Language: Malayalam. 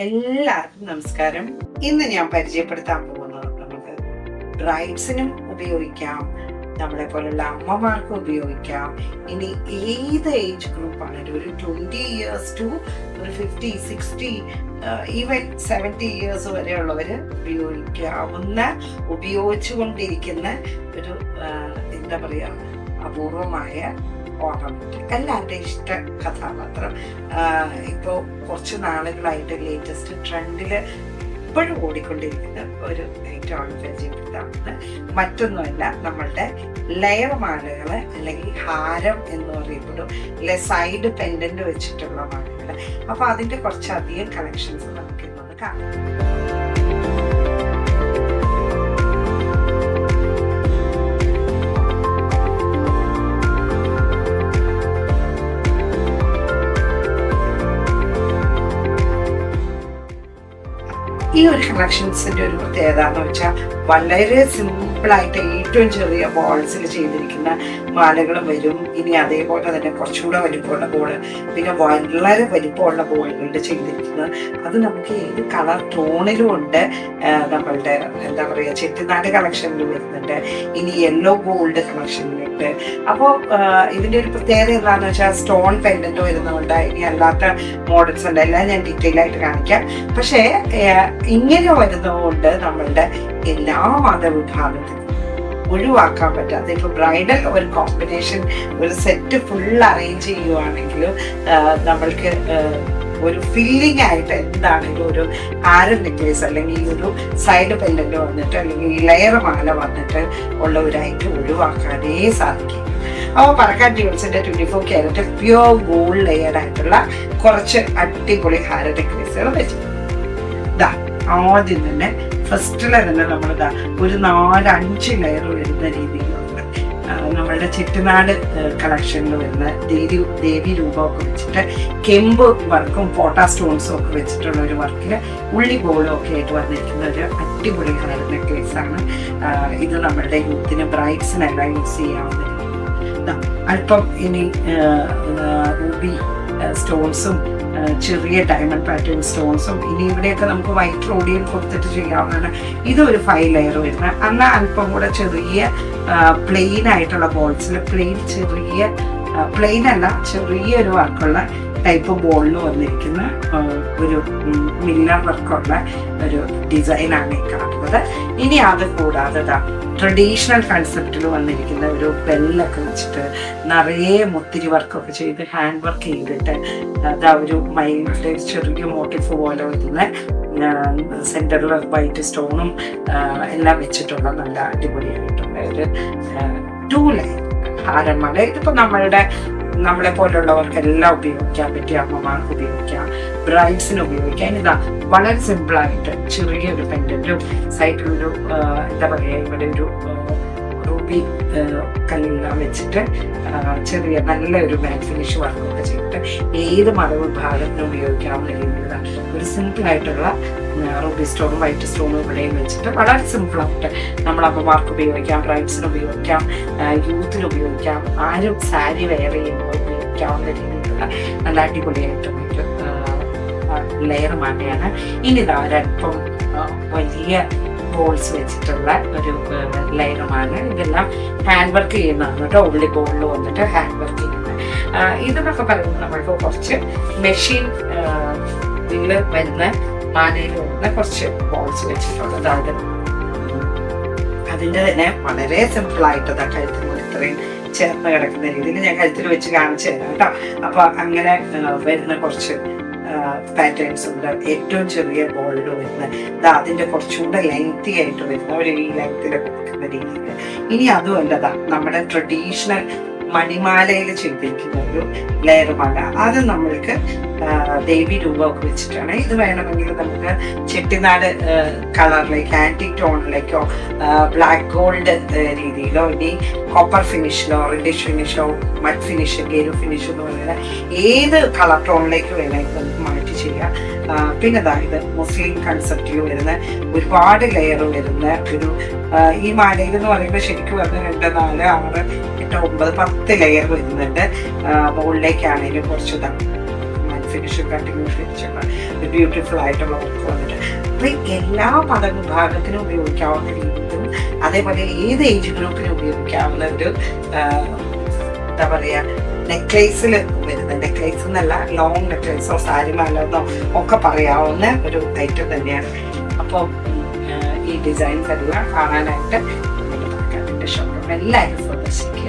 എല്ലാവർക്കും നമസ്കാരം. ഇന്ന് ഞാൻ പരിചയപ്പെടുത്താൻ പോകുന്നത് നമുക്ക് ബ്രൈഡ്സിനും ഉപയോഗിക്കാം, നമ്മളെ പോലുള്ള അമ്മമാർക്കും ഉപയോഗിക്കാം. ഇനി ഏത് ഏജ് ഗ്രൂപ്പ് ആണെങ്കിലും ഒരു 20 ഇയേഴ്സ് ടു ഒരു 50, 60, ഈവൻ 70 ഇയേഴ്സ് വരെയുള്ളവർ ഉപയോഗിച്ചുകൊണ്ടിരിക്കുന്ന ഒരു എന്താ പറയുക അപൂർവമായ ഓർണമെന്റ്. എല്ലാവരുടെയും ഇഷ്ട കഥാപാത്രം. ഇപ്പോൾ കുറച്ച് നാളുകളായിട്ട് ലേറ്റസ്റ്റ് ട്രെൻഡില് ഇപ്പോഴും ഓടിക്കൊണ്ടിരിക്കുന്ന ഒരു ഐറ്റമാണ് പരിചയപ്പെടുത്താവുന്നത്. മറ്റൊന്നുമല്ല, നമ്മളുടെ ലെയർ മാലകള് അല്ലെങ്കിൽ ഹാരം എന്ന് പറയപ്പെടും, അല്ലെ സൈഡ് പെൻഡന്റ് വെച്ചിട്ടുള്ള മാലകള്. അപ്പൊ അതിന്റെ കുറച്ചധികം കളക്ഷൻസ് നമുക്ക് ഇന്നൊന്ന് കാണാം. ഈ ഒരു കളക്ഷൻസിന്റെ ഒരു പ്രത്യേകത എന്ന് വെച്ചാൽ വളരെ സിമ്പിളായിട്ട് ഏറ്റവും ചെറിയ ബോൾസിൽ ചെയ്തിരിക്കുന്ന മാലകളും വരും. ഇനി അതേപോലെ തന്നെ കുറച്ചുകൂടെ വലിപ്പമുള്ള ബോൾ, പിന്നെ വളരെ വലിപ്പമുള്ള ബോളുകളുടെ ചെയ്തിരിക്കുന്നത്. അത് നമുക്ക് ഏത് കളർ ടോണിലും ഉണ്ട്. നമ്മളുടെ എന്താ പറയുക ചെട്ടിനാട് കളക്ഷനിൽ വരുന്നുണ്ട്, ഇനി യെല്ലോ ഗോൾഡ് കളക്ഷനിലുണ്ട്. അപ്പോൾ ഇതിന്റെ ഒരു പ്രത്യേകത എന്താണെന്ന് വെച്ചാൽ സ്റ്റോൺ പെൻഡന്റ് വരുന്നുണ്ട്, ഇനി അല്ലാത്ത മോഡൽസ് ഉണ്ട്. എല്ലാം ഞാൻ ഡീറ്റെയിൽ ആയിട്ട് കാണിക്കാം. പക്ഷേ ഇങ്ങനെ വരുന്നതുകൊണ്ട് നമ്മളുടെ എല്ലാ മതവിഭാഗത്തിനും ഒഴിവാക്കാൻ പറ്റാതെ ഇപ്പൊ ബ്രൈഡൽ ഒരു കോമ്പിനേഷൻ ഒരു സെറ്റ് ഫുൾ അറേഞ്ച് ചെയ്യുവാണെങ്കിലും നമ്മൾക്ക് ഒരു ഫീലിംഗ് ആയിട്ട് എന്താണെങ്കിലും ഒരു ഹാരം നെക്ലേസ് അല്ലെങ്കിൽ ഒരു സൈഡ് പെൻഡന്റ് വന്നിട്ട് അല്ലെങ്കിൽ ഈ ലെയർ മാല വന്നിട്ട് ഉള്ള ഒരു ഐറ്റം ഒഴിവാക്കാനേ സാധിക്കും. അപ്പോൾ പറക്കാൻ ജ്വൽസിന്റെ 24 ക്യാരറ്റ് പ്യൂർ ഗോൾഡ് ലെയർഡ് ആയിട്ടുള്ള കുറച്ച് അടിപൊളി ഹാര നെക്ലേസുകൾ വെച്ചു. ഇതാ ആദ്യം തന്നെ ഫസ്റ്റിലെ തന്നെ നമ്മളിതാ ഒരു 4-5 ലെയർ വരുന്ന രീതിയിലുള്ള നമ്മളുടെ ചെട്ടിനാട് കളക്ഷനിൽ വരുന്ന ദേവി രൂപമൊക്കെ വെച്ചിട്ട് കെമ്പ് വർക്കും ഫോട്ടോ സ്റ്റോൺസും ഒക്കെ വെച്ചിട്ടുള്ള ഒരു വർക്കില് ഉള്ളി ബോളും ഒക്കെ ആയിട്ട് വന്നിരിക്കുന്ന ഒരു അടിപൊളി കളർ നെക്ലേസ് ആണ്. ഇത് നമ്മളുടെ യൂത്തിന് ബ്രൈഡ്സിനെല്ലാം യൂസ് ചെയ്യാവുന്ന അല്പം ഇനി റൂബി സ്റ്റോൺസും ചെറിയ ഡയമണ്ട് പാറ്റേൺ സ്റ്റോൺസും ഇനി ഇവിടെയൊക്കെ നമുക്ക് വൈറ്റ് റോഡിയിൽ കൊടുത്തിട്ട് ചെയ്യാവുന്നതാണ്. ഇതൊരു 5 ലെയർ വരുന്ന അല്ല അല്പം കൂടെ ചെറിയ പ്ലെയിൻ ആയിട്ടുള്ള ബോൾസിൽ പ്ലെയിൻ അല്ല ചെറിയൊരു വർക്കുള്ള ടൈപ്പ് ബോളിൽ വന്നിരിക്കുന്ന ഒരു മില്ലർ വർക്കുള്ള ഒരു ഡിസൈനാണ് ഈ കാണുന്നത്. ഇനി അത് കൂടാതെ ട്രഡീഷണൽ കൺസെപ്റ്റിൽ വന്നിരിക്കുന്ന ഒരു ബെല്ലൊക്കെ വെച്ചിട്ട് നിറയെ മുത്തിരി വർക്കൊക്കെ ചെയ്ത് ഹാൻഡ് വർക്ക് ചെയ്തിട്ട് അതാ ഒരു മൈൽഡ് ചെറിയ മോട്ടിഫ് പോലെ വരുന്ന സെന്ററിൽ വൈറ്റ് സ്റ്റോണും എല്ലാം വെച്ചിട്ടുള്ള നല്ല അടിപൊളിയായിട്ടുള്ള ഒരു 2 ലെയർ ഹാരമാല. ഇതിപ്പോ നമ്മളെ പോലുള്ളവർക്ക് എല്ലാം ഉപയോഗിക്കാൻ പറ്റിയ അമ്മമാർക്ക് ഉപയോഗിക്കാം, ബ്രൈഡ്സിന് ഉപയോഗിക്കാം. ഇതാ വളരെ സിമ്പിളായിട്ട് ചെറിയൊരു പെൻഡന്റും സൈഡിലൊരു എന്താ പറയുക ഇവിടെ ഒരു റൂബി കല്ലെല്ലാം വെച്ചിട്ട് ചെറിയ നല്ലൊരു മാറ്റ് ഫിനിഷ് വർക്കൊക്കെ ചെയ്തിട്ട് ഏത് മതവിഭാഗത്തിനും ഉപയോഗിക്കാവുന്ന രീതിയിലുള്ള ഒരു സിമ്പിളായിട്ടുള്ള റൂബി സ്റ്റോണും വൈറ്റ് സ്റ്റോണും ഇവിടെയും വെച്ചിട്ട് വളരെ സിമ്പിളായിട്ട് നമ്മൾ അമ്മമാർക്ക് ഉപയോഗിക്കാം, ബ്രൈഡ്സിന് ഉപയോഗിക്കാം, യൂത്തിന് ഉപയോഗിക്കാം, ആരും സാരി വെയർ ചെയ്യുമ്പോൾ ഉപയോഗിക്കാവുന്ന രീതിയിലുള്ള നല്ല അടിപൊളിയായിട്ടുള്ള ഒരു ലെയർ മാലയാണ്. ഇനി ഒരല്പം വലിയ ബോൾസ് വെച്ചിട്ടുള്ള ഒരു ലെയറുമാണ്. ഇതെല്ലാം ഹാൻഡ് വർക്ക് ചെയ്യുന്നതാണ് കേട്ടോ. ഉള്ളി ബോളിൽ വന്നിട്ട് ഹാൻഡ് വർക്ക് ചെയ്യുന്നത്. ഇതെന്നൊക്കെ പറയുമ്പോൾ നമ്മൾക്ക് കുറച്ച് മെഷീൻ വരുന്ന മാലയിൽ വരുന്ന കുറച്ച് ബോൾസ് വെച്ചിട്ടുള്ളത്. അതിന്റെ തന്നെ വളരെ സിമ്പിൾ ആയിട്ട് കഴുത്തിന് ഇത്രയും ചേർന്ന് കിടക്കുന്ന രീതിയിൽ ഞാൻ കഴുത്തിൽ വെച്ച് കാണിച്ചു തരാം കേട്ടോ. അപ്പൊ അങ്ങനെ വരുന്ന കുറച്ച് പാറ്റേൺസ് ഉണ്ട്. ഏറ്റവും ചെറിയ ബോളിൽ വരുന്ന അതിന്റെ കുറച്ചുകൂടെ ലെങ്തി ആയിട്ട് വരുന്ന ഒരു ഈ ലെങ്തിലൊക്കെ വെക്കുന്ന രീതിയിൽ. ഇനി അതുമല്ലതാ നമ്മുടെ ട്രഡീഷണൽ മണിമാലയിൽ ചെയ്തിരിക്കുന്ന ഒരു ലെയർ മാല. അത് നമ്മൾക്ക് ദേവി രൂപമൊക്കെ വെച്ചിട്ടാണ്. ഇത് വേണമെങ്കിൽ നമുക്ക് ചെട്ടിനാട് കളറിലേക്ക് ആന്റിക് ടോണിലേക്കോ ബ്ലാക്ക് ഗോൾഡ് രീതിയിലോ ഇനി കോപ്പർ ഫിനിഷിലോ റെഡിഷ് ഫിനിഷോ മഡ് ഫിനിഷ് ഗെരു ഫിനിഷ് എന്ന് പറയുന്ന ഏത് കളർ ടോണിലേക്ക് വേണമെങ്കിൽ നമുക്ക് മാറ്റി ചെയ്യാം. പിന്നെ ഇത് മുസ്ലിം കൺസെപ്റ്റിൽ വരുന്ന ഒരുപാട് ലെയർ വരുന്ന ഒരു ഈ മാലയിൽ എന്ന് പറയുമ്പോൾ ശരിക്കും അത് 2, 4, 6, 8, 9, 10 ലെയർ വരുന്നുണ്ട്. മുകളിലേക്കാണെങ്കിലും കുറച്ച് ഫിനിഷും കട്ടിങ്ങും ഫിനിഷുള്ള ഒരു ബ്യൂട്ടിഫുൾ ആയിട്ടുള്ള വർക്ക് വന്നിട്ട് അപ്പൊ എല്ലാ പദവിഭാഗത്തിനും ഉപയോഗിക്കാവുന്ന രീതിയിലും അതേപോലെ ഏത് ഏജ് ഗ്രൂപ്പിനും ഉപയോഗിക്കാവുന്ന ഒരു എന്താ പറയാ നെക്ലേസിൽ വരുന്ന നെക്ലേസ് എന്നല്ല ലോങ് നെക്ലേസോ സാരിമാലെന്നോ ഒക്കെ പറയാവുന്ന ഒരു ഐറ്റം തന്നെയാണ്. അപ്പോൾ ഈ ഡിസൈൻസ് എല്ലാം കാണാനായിട്ട് ഷോപ്പ് എല്ലാവരും സന്ദർശിക്കുക.